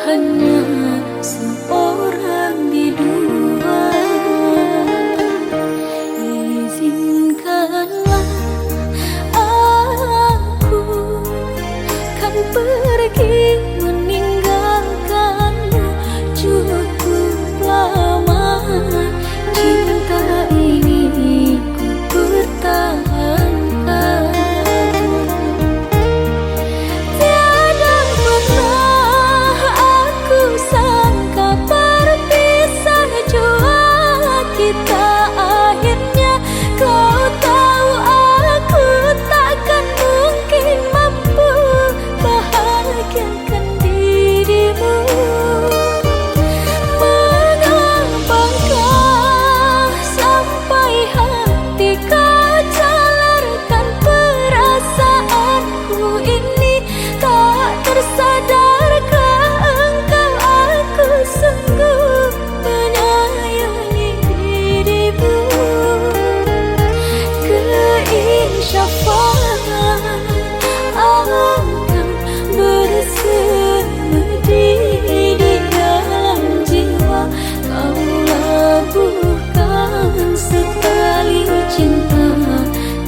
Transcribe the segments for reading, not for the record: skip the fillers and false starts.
hanya seorang di dua. Izinkanlah aku kan pergi meninggalkanmu. Cukup lama cinta ini ku pertahankan. Tiada pernah aku sangka berpisah jua kita akhirnya. Kau tahu aku takkan mungkin mampu bahagiakan dirimu. Mengapakah sampai hati kau jalarkan perasaanku ini? Tak tersadarkah engkau aku sungguh menyayangi dirimu? Keinsyafan akan bersemedi di dalam jiwa. Kau labuhkan setali cinta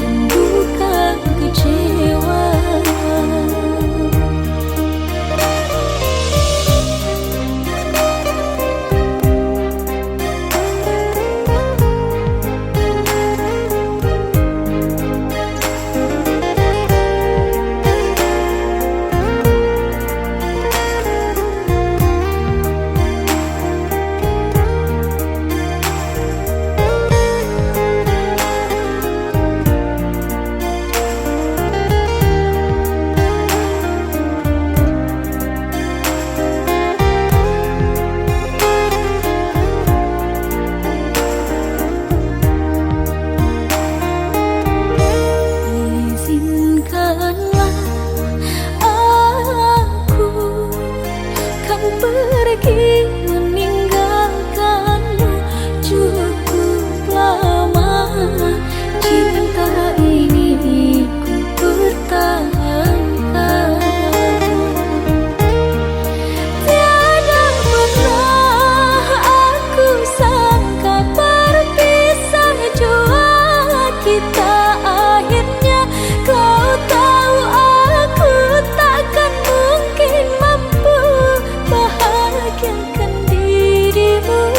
dan bukan kecewa. Pergi meninggalkanmu. Cukup lama cinta ini ku pertahankan. Tiada pernah aku sangka berpisah jua kita akhirnya. Kau tahu aku takkan mungkin mampu bahagiakan dirimu.